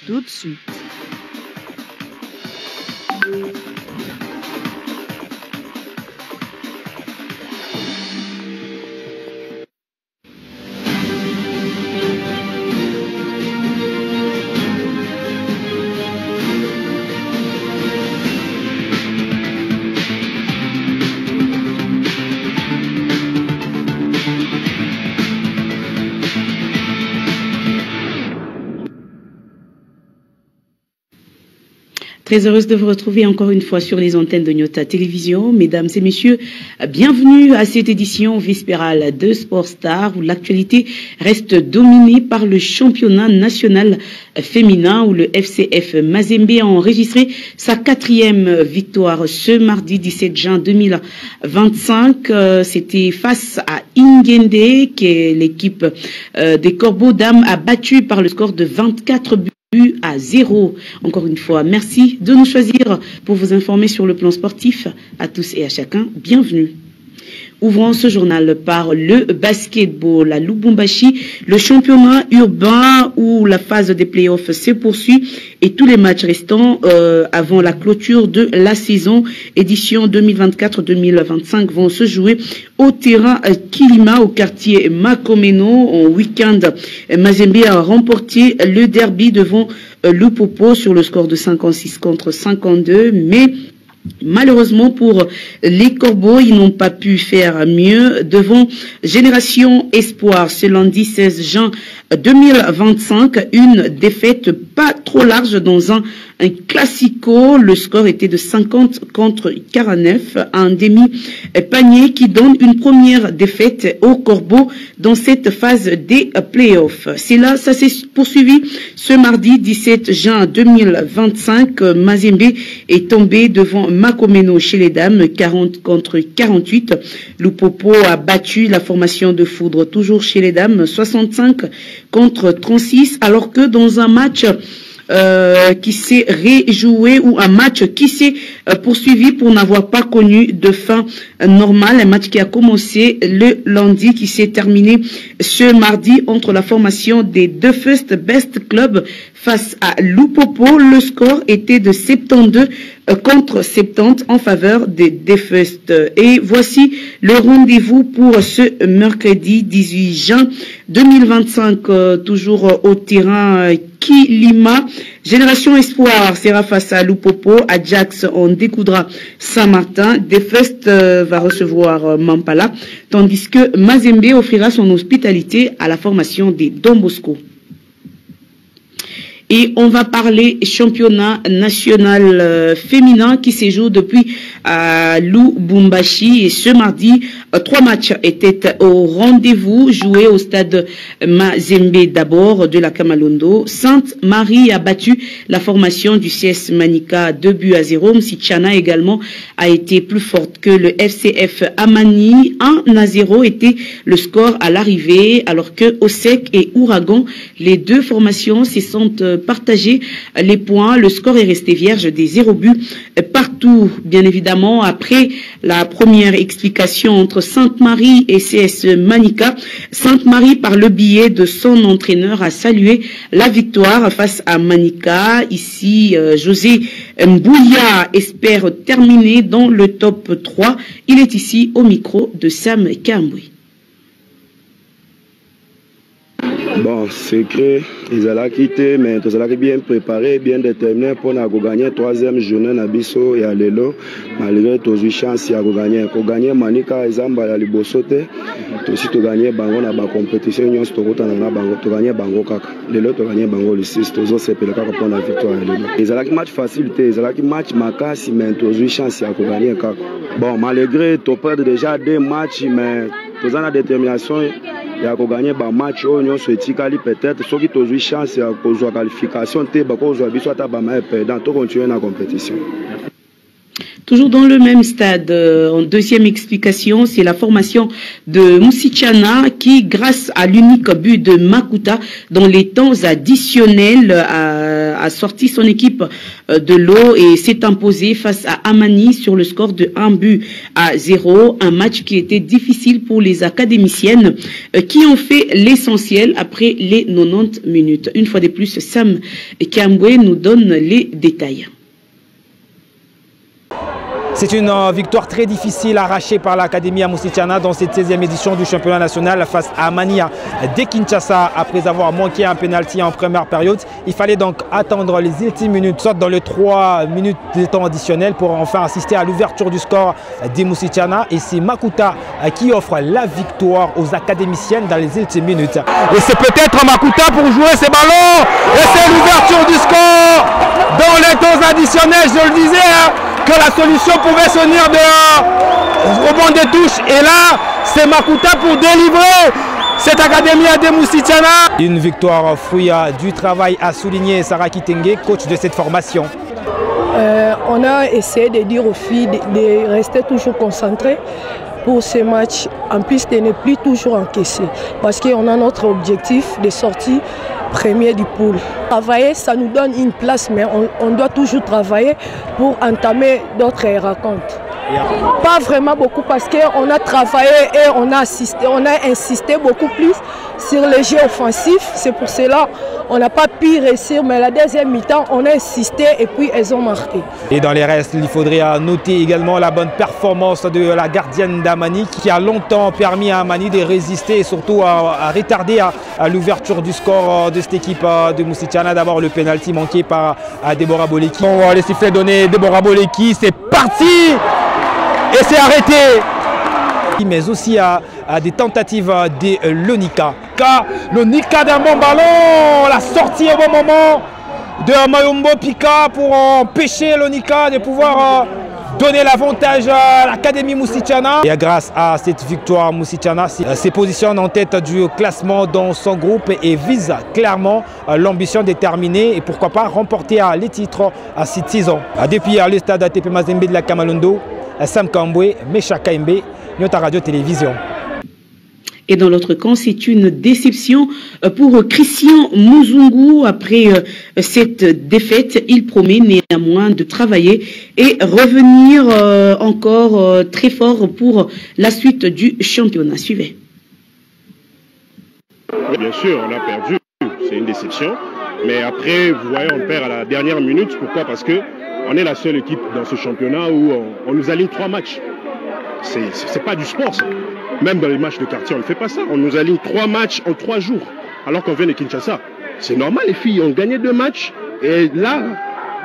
tout de suite. Très heureuse de vous retrouver encore une fois sur les antennes de Nyota Télévision. Mesdames et messieurs, bienvenue à cette édition vespérale de Sport Star où l'actualité reste dominée par le championnat national féminin où le FCF Mazembe a enregistré sa 4e victoire ce mardi 17 juin 2025. C'était face à Ingende, qui est l'équipe des Corbeaux d'Âme, a battu par le score de 24 buts à 0. Encore une fois, merci de nous choisir pour vous informer sur le plan sportif. À tous et à chacun, bienvenue. Ouvrons ce journal par le basketball à Lubumbashi, le championnat urbain où la phase des playoffs se poursuit et tous les matchs restants avant la clôture de la saison édition 2024-2025 vont se jouer au terrain Kilima au quartier Makomeno. En week-end, Mazembe a remporté le derby devant Lupopo sur le score de 56 contre 52, mais malheureusement pour les Corbeaux, ils n'ont pas pu faire mieux devant Génération Espoir ce lundi 16 juin 2025. Une défaite pas trop large dans un classico. Le score était de 50 contre 49, un demi-panier qui donne une première défaite aux Corbeaux dans cette phase des playoffs. C'est là, ça s'est poursuivi ce mardi 17 juin 2025. Mazembe est tombé devant Makomeno chez les dames, 40 contre 48. Lupopo a battu la formation de Foudre, toujours chez les dames, 65 contre 36, alors que dans un match qui s'est réjoué ou un match qui s'est poursuivi pour n'avoir pas connu de fin normale, un match qui a commencé le lundi, qui s'est terminé ce mardi entre la formation des deux First Best Club face à Lupopo. Le score était de 72 contre 70 en faveur des Defest. Et voici le rendez-vous pour ce mercredi 18 juin 2025, toujours au terrain Kilima. Génération Espoir sera face à Lupopo. Ajax en découdra Saint-Martin. Defest va recevoir Mampala, tandis que Mazembe offrira son hospitalité à la formation des Don Bosco. Et on va parler championnat national féminin qui se joue depuis Lubumbashi. Et ce mardi, 3 matchs étaient au rendez-vous, joués au stade Mazembe d'abord de la Kamalondo. Sainte-Marie a battu la formation du CS Manika 2-0. Msichana également a été plus forte que le FCF Amani. 1-0 était le score à l'arrivée, alors que Osek et Ouragan, les deux formations se sont partagé les points. Le score est resté vierge des 0 buts partout. Bien évidemment, après la première explication entre Sainte-Marie et CS Manika, Sainte-Marie, par le biais de son entraîneur, a salué la victoire face à Manika. Ici, José Mbouya espère terminer dans le top 3. Il est ici au micro de Sam Kamboui. Bon, secret, ils allaient quitter, mais ils allaient bien préparé, bien déterminé pour gagner 3e journée Nabiso et Alelo, malgré tous les chances à gagner. Pour gagner Manika, Zamba et Libosote, aussi tu gagner Bango dans la compétition, nous tu gagner Bango Kaka. Lelo tu gagner Bango le 6, tu as fait le Kaka pour la victoire. Ils allaient match facilité, ils allaient match Makasi, mais tous les chances à gagner Kaka. Bon, malgré tu perds déjà 2 matchs, mais tu as la détermination. Il y a gagné un match, on se dit peut-être ceux qui ont eu chance à la qualification, ils continuer la compétition. Toujours dans le même stade, en deuxième explication, c'est la formation de Msichana qui, grâce à l'unique but de Makuta, dans les temps additionnels, a sorti son équipe de l'eau et s'est imposé face à Amani sur le score de 1-0. Un match qui était difficile pour les académiciennes qui ont fait l'essentiel après les 90 minutes. Une fois de plus, Sam Kambwe nous donne les détails. C'est une victoire très difficile arrachée par l'Académie à Musichana dans cette 16e édition du championnat national face à Amania de Kinshasa après avoir manqué un penalty en première période. Il fallait donc attendre les ultimes minutes, soit dans les 3 minutes de temps additionnel pour enfin assister à l'ouverture du score de Musichana. Et c'est Makuta qui offre la victoire aux académiciennes dans les ultimes minutes. Et c'est peut-être Makuta pour jouer ces ballons. Et c'est l'ouverture du score dans les temps additionnels, je le disais. Que la solution pouvait se venir de rebond des touches. Et là, c'est Makuta pour délivrer cette académie de Musichana. Une victoire fruit du travail à souligner Sarah Kitenge, coach de cette formation. On a essayé de dire aux filles de rester toujours concentrées pour ce match, en plus de ne plus toujours encaisser. Parce qu'on a notre objectif de sortir premier du pool. Travailler, ça nous donne une place, mais on doit toujours travailler pour entamer d'autres rencontres. Pas vraiment beaucoup parce qu'on a travaillé et on a insisté beaucoup plus sur les jeux offensifs. C'est pour cela qu'on n'a pas pu réussir, mais la deuxième mi-temps, on a insisté et puis elles ont marqué. Et dans les restes, il faudrait noter également la bonne performance de la gardienne d'Amani qui a longtemps permis à Amani de résister et surtout à retarder à l'ouverture du score de cette équipe de Musichana. D'abord le penalty manqué par Deborah Boleki. Bon, les sifflets donnés, Deborah Boleki, c'est parti! Et c'est arrêté. Mais aussi à des tentatives de Lonika. Lonika d'un bon ballon, la sortie au bon moment de Mayombo Pika pour empêcher Lonika de pouvoir donner l'avantage à l'Académie Musichana. Et grâce à cette victoire, Musichana se positionne en tête du classement dans son groupe et vise clairement l'ambition de terminer et pourquoi pas remporter les titres à cette saison. Depuis le stade ATP Mazembe de la Kamalondo, Sam Kambwe, Mecha Kaimbe, Nyota Radio Télévision. Et dans l'autre camp, c'est une déception pour Christian Muzungu. Après cette défaite, il promet néanmoins de travailler et revenir encore très fort pour la suite du championnat. Suivez. Oui, bien sûr, on a perdu. C'est une déception. Mais après, vous voyez, on perd à la dernière minute. Pourquoi? Parce que on est la seule équipe dans ce championnat où on nous aligne 3 matchs. C'est pas du sport, ça. Même dans les matchs de quartier, on ne fait pas ça. On nous aligne 3 matchs en 3 jours, alors qu'on vient de Kinshasa. C'est normal, les filles ont gagné 2 matchs, et là,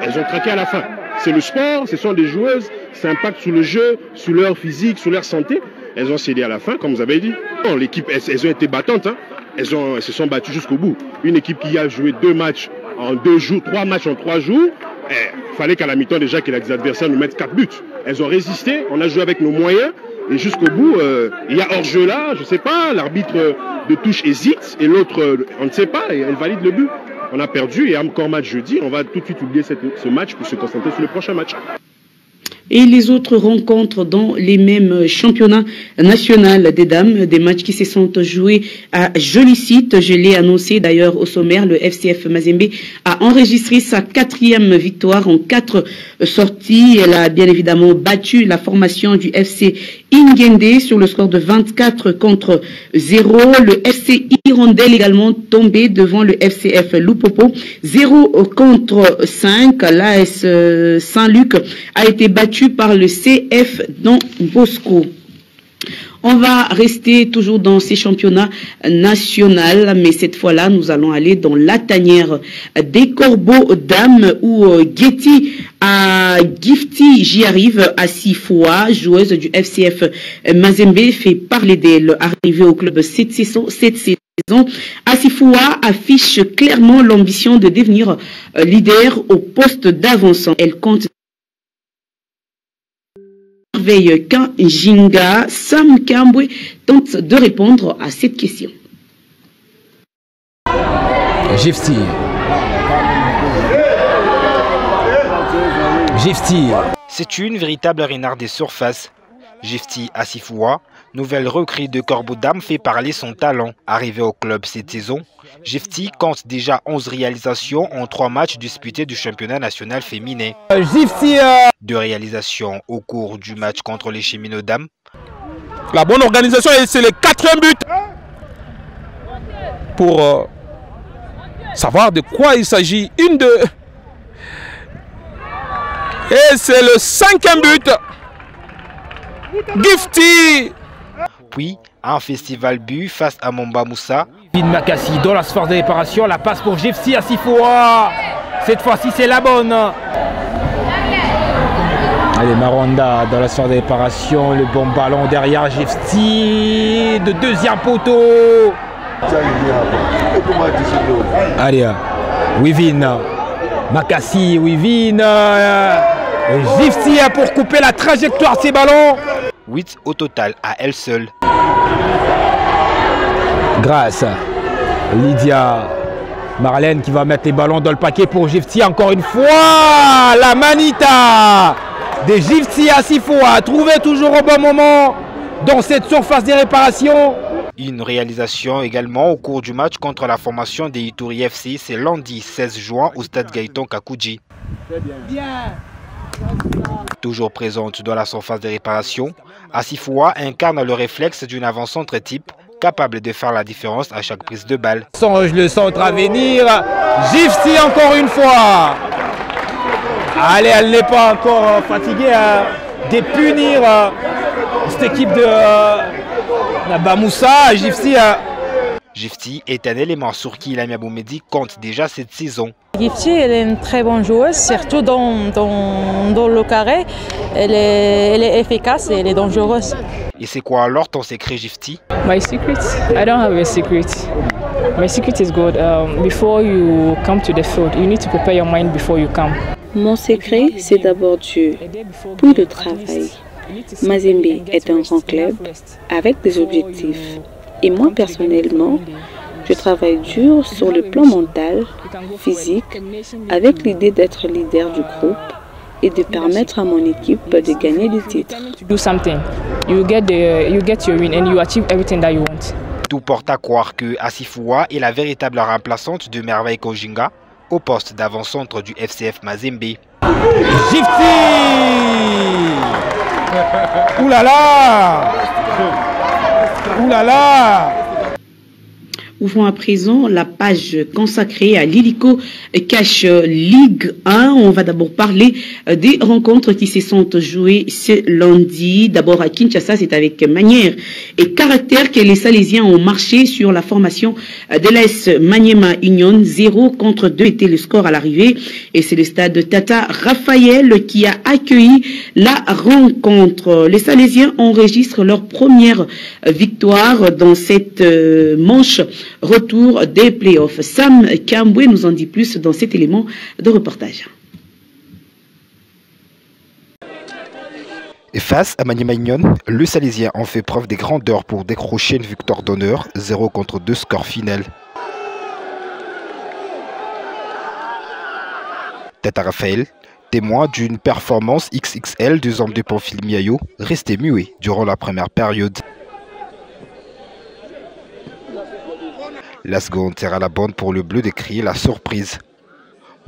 elles ont craqué à la fin. C'est le sport, ce sont des joueuses, ça impacte sur le jeu, sur leur physique, sur leur santé. Elles ont cédé à la fin, comme vous avez dit. L'équipe, elles ont été battantes, hein. Elles se sont battues jusqu'au bout. Une équipe qui a joué 2 matchs en 2 jours, 3 matchs en 3 jours, il fallait qu'à la mi-temps déjà que les adversaires nous mettent 4 buts. Elles ont résisté, on a joué avec nos moyens et jusqu'au bout, il y a hors-jeu là, je ne sais pas, l'arbitre de touche hésite et l'autre, on ne sait pas, et elle valide le but. On a perdu et encore match jeudi, on va tout de suite oublier ce match pour se concentrer sur le prochain match. Et les autres rencontres dans les mêmes championnats nationaux des dames, des matchs qui se sont joués à joli site. Je l'ai annoncé d'ailleurs au sommaire, le FCF Mazembe a enregistré sa 4e victoire en 4 sorties. Elle a bien évidemment battu la formation du FC Ingende sur le score de 24 contre 0. Le FC Hirondelle également tombé devant le FCF Lupopo 0 contre 5. L'AS Saint-Luc a été battu par le CF Don Bosco. On va rester toujours dans ces championnats nationaux, mais cette fois-là, nous allons aller dans la tanière des Corbeaux dames où Gifty j'y arrive à 6 fois, joueuse du FCF Mazembe, fait parler d'elle. Arrivée au club cette saison, Asifoua affiche clairement l'ambition de devenir leader au poste d'avancement. Elle compte Jinga. Sam Kambwe tente de répondre à cette question. Gifty. C'est une véritable renard des surfaces. Gifty Asifoua, nouvelle recrue de Corbeaux dames, fait parler son talent. Arrivée au club cette saison, Gifty compte déjà 11 réalisations en 3 matchs disputés du championnat national féminin. 2 réalisations au cours du match contre les Cheminots dames. La bonne organisation, et c'est le 4e but. Pour savoir de quoi il s'agit. Et c'est le 5e but. Gifty. Puis, un festival but face à Mamba Moussa. Vin Makassi dans la sphère de réparation, la passe pour Gifty à Sifoa. Cette fois-ci, c'est la bonne. Allez, Marwanda dans la sphère de réparation, le bon ballon derrière Gifty, de 2e poteau. Allez, Wivin, Makassi, Wivin, Gifty pour couper la trajectoire de ces ballons. 8 au total à elle seule. Grâce Lydia Marlène qui va mettre les ballons dans le paquet pour Gifty encore une fois. La manita de Gifty à Sifoa, trouvé toujours au bon moment dans cette surface de réparation. Une réalisation également au cours du match contre la formation des Ituri FC, c'est lundi 16 juin au stade Gaëtan Kakouji. Toujours présente dans la surface de réparation, Asifoua incarne le réflexe d'une avant-centre type, capable de faire la différence à chaque prise de balle. Songe le centre à venir, Gifty encore une fois. Allez, elle n'est pas encore fatiguée de punir cette équipe de Bamoussa. Gifty est un élément sur qui Lamia Boumedi compte déjà cette saison. Gifty, elle est une très bonne joueuse, surtout dans le carré. Elle est efficace et elle est dangereuse. Et c'est quoi alors ton secret, Gifty? My secret? I don't have a secret. My secret is good. Before you come to the field, you need to prepare your mind before you come. Mon secret, c'est d'abord Dieu, puis le travail. Mazembe est un grand club avec des objectifs. Et moi, personnellement, je travaille dur sur le plan mental, physique, avec l'idée d'être leader du groupe et de permettre à mon équipe de gagner des titres. Do something, you get your win and you achieve everything that you want. Tout porte à croire que Asifoua est la véritable remplaçante de Merveille Kojinga au poste d'avant-centre du FCF Mazembe. Gifty! Ouh là là! Ouh là là! Ouvrons à présent la page consacrée à l'Illico Cash Ligue 1. On va d'abord parler des rencontres qui se sont jouées ce lundi. D'abord à Kinshasa, c'est avec manière et caractère que les Salésiens ont marché sur la formation de l'AS Maniema Union. 0-2 était le score à l'arrivée. Et c'est le stade Tata Raphaël qui a accueilli la rencontre. Les Salésiens enregistrent leur première victoire dans cette manche retour des playoffs. Sam Kambwe nous en dit plus dans cet élément de reportage. Et face à Maniema Union, le Salésien en fait preuve des grandeurs pour décrocher une victoire d'honneur, 0-2 score final. Tata Raphaël, témoin d'une performance XXL des hommes de Pamphile Miayo, resté muet durant la première période. La seconde sera la bonne pour le bleu de créer la surprise.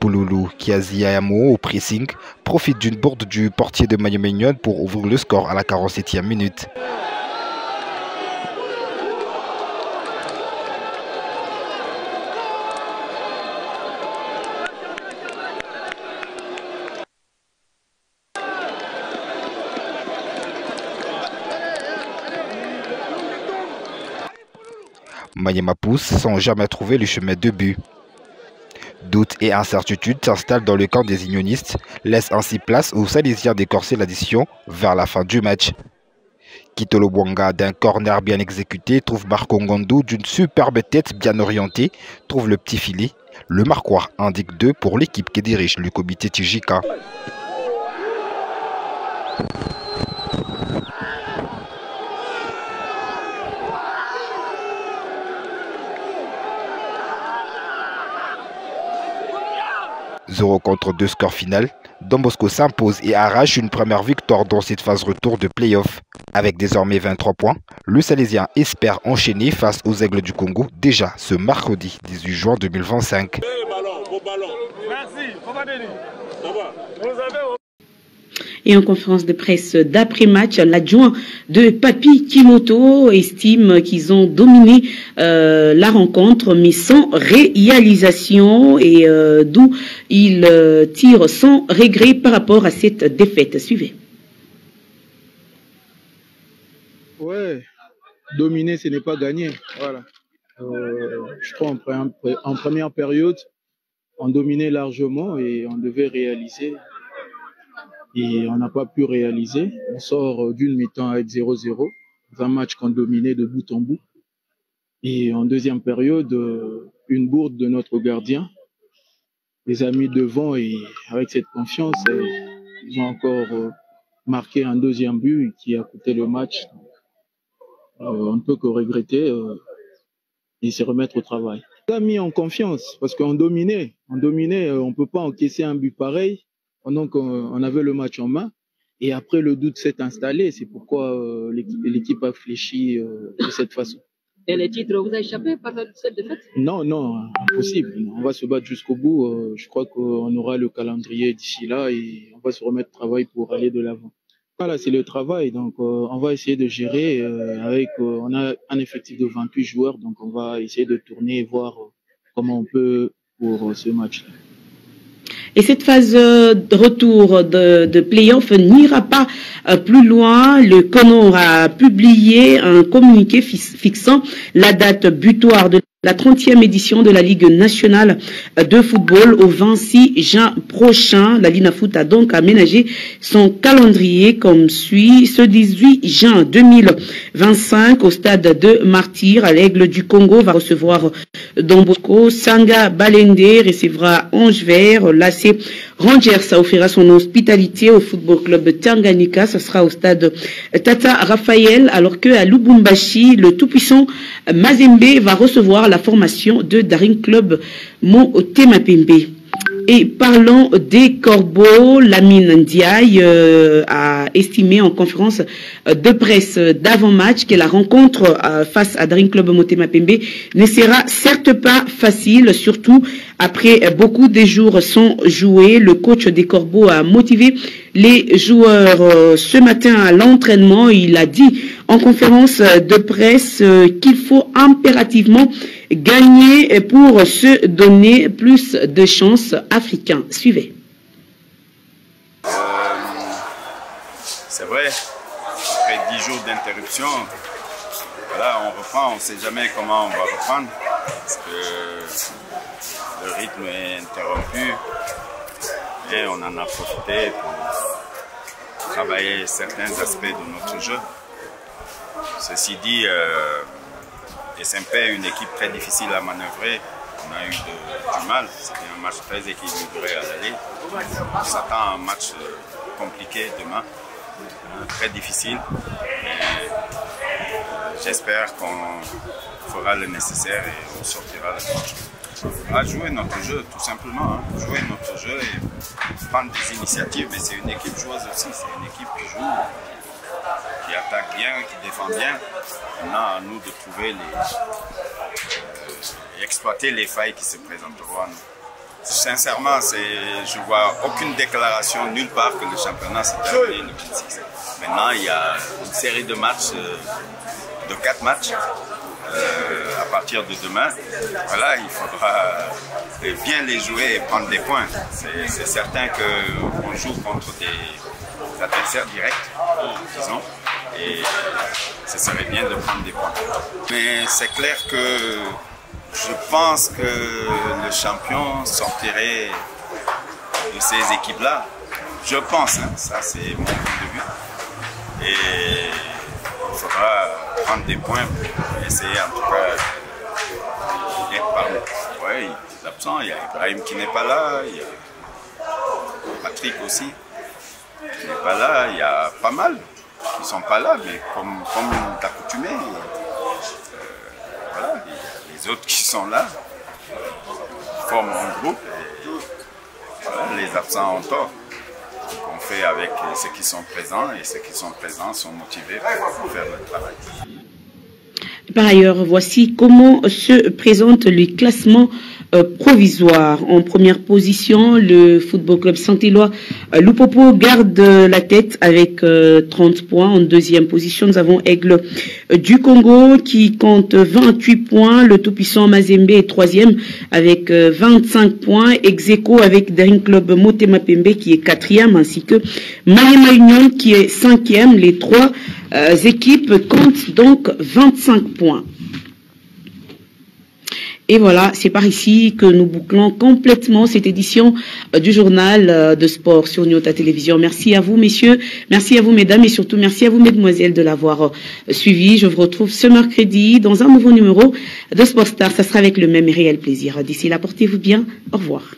Pouloulou Kiaziamo au pressing profite d'une bourde du portier de Maniema Union pour ouvrir le score à la 47e minute. Maniema pousse sans jamais trouver le chemin de but. Doute et incertitude s'installent dans le camp des unionistes, laissent ainsi place aux Salésiens d'écorcer l'addition vers la fin du match. Kitolo Bwanga d'un corner bien exécuté trouve Marco Ngondo d'une superbe tête bien orientée, trouve le petit filet. Le marquoir indique 2 pour l'équipe qui dirige le comité Tijika. 0 contre 2 score final. Don Bosco s'impose et arrache une première victoire dans cette phase retour de play-off. Avec désormais 23 points, le Salésien espère enchaîner face aux Aigles du Congo déjà ce mercredi 18 juin 2025. Et en conférence de presse d'après-match, l'adjoint de Papi Kimoto estime qu'ils ont dominé la rencontre, mais sans réalisation, et d'où il tire sans regret par rapport à cette défaite. Suivez. Ouais, dominer, ce n'est pas gagner. Voilà. Je crois en première période, on dominait largement et on devait réaliser. Et on n'a pas pu réaliser. On sort d'une mi-temps avec 0-0, un match qu'on dominait de bout en bout. Et en deuxième période, une bourde de notre gardien. Les amis devant, et avec cette confiance, ils ont encore marqué un deuxième but qui a coûté le match. On ne peut que regretter et se remettre au travail. On a mis en confiance parce qu'on dominait. On ne peut pas encaisser un but pareil. Donc, on avait le match en main et après le doute s'est installé. C'est pourquoi l'équipe a fléchi de cette façon. Et les titres vous a échappé par cette défaite? Non, impossible. On va se battre jusqu'au bout. Je crois qu'on aura le calendrier d'ici là et on va se remettre au travail pour aller de l'avant. Voilà, c'est le travail. Donc, on va essayer de gérer on a un effectif de 28 joueurs. Donc, on va essayer de tourner et voir comment on peut pour ce match-là. Et cette phase de retour de play-off n'ira pas plus loin. Le CONOR a publié un communiqué fixant la date butoir de la 30e édition de la Ligue nationale de football au 26 juin prochain. La Linafoot a donc aménagé son calendrier comme suit. Ce 18 juin 2025, au stade de Martyr, à l'Aigle du Congo va recevoir Don Bosco. Sanga Balende recevra Ange-Vert. L'AC Rangers offrira son hospitalité au Football Club Tanganyika. Ce sera au stade Tata Raphaël, alors que à Lubumbashi, le tout-puissant Mazembe va recevoir la formation de Daring Club Motema Pembe. Et parlons des Corbeaux, Lamine Ndiaye a estimé en conférence de presse d'avant-match que la rencontre face à Daring Club Motema Pembe ne sera certes pas facile, surtout après beaucoup de jours sans jouer. Le coach des Corbeaux a motivé les joueurs ce matin à l'entraînement. Il a dit en conférence de presse qu'il faut impérativement gagner pour se donner plus de chances africains. Suivez. C'est vrai, après 10 jours d'interruption, voilà, on reprend, on ne sait jamais comment on va reprendre, parce que le rythme est interrompu et on en a profité pour travailler certains aspects de notre jeu. Ceci dit, SMP est une équipe très difficile à manœuvrer. On a eu du mal. C'était un match très équilibré à l'aller. On s'attend à un match compliqué demain, très difficile. J'espère qu'on fera le nécessaire et on sortira la match. À jouer notre jeu, tout simplement. Jouer notre jeu et prendre des initiatives. Mais c'est une équipe joueuse aussi. C'est une équipe qui joue, qui attaque bien, qui défend bien. Maintenant, à nous de trouver exploiter les failles qui se présenteront à nous. Sincèrement, je ne vois aucune déclaration nulle part que le championnat s'est terminé le 26. Maintenant, il y a une série de matchs, de 4 matchs, à partir de demain. Voilà, il faudra bien les jouer et prendre des points. C'est certain qu'on joue contre des adversaires directs, disons, et ce serait bien de prendre des points. Mais c'est clair que je pense que le champion sortirait de ces équipes-là. Je pense, ça c'est mon point de vue. Et il faudra prendre des points pour essayer en tout cas d'être parmi. Oui, il y a des absents, il y a Ibrahim qui n'est pas là, il y a Patrick aussi qui n'est pas là, il y a pas mal qui ne sont pas là, mais comme d'accoutumé, voilà, les autres qui sont là forment un groupe les absents ont tort. On fait avec ceux qui sont présents et ceux qui sont présents sont motivés pour faire le travail. Par ailleurs, voici comment se présente le classement provisoire. En première position, le Football Club Saint-Éloi Lupopo garde la tête avec 30 points. En deuxième position, nous avons Aigle du Congo qui compte 28 points. Le tout-puissant Mazembe est troisième avec 25 points. Ex-aequo avec Daring Club Motema Pembe qui est quatrième, ainsi que Maniema Union qui est cinquième. Les trois équipes comptent donc 25 points. Et voilà, c'est par ici que nous bouclons complètement cette édition du journal de sport sur Nyota Télévision. Merci à vous, messieurs, merci à vous, mesdames, et surtout merci à vous, mesdemoiselles, de l'avoir suivi. Je vous retrouve ce mercredi dans un nouveau numéro de Sport Star. Ça sera avec le même et réel plaisir. D'ici là, portez-vous bien. Au revoir.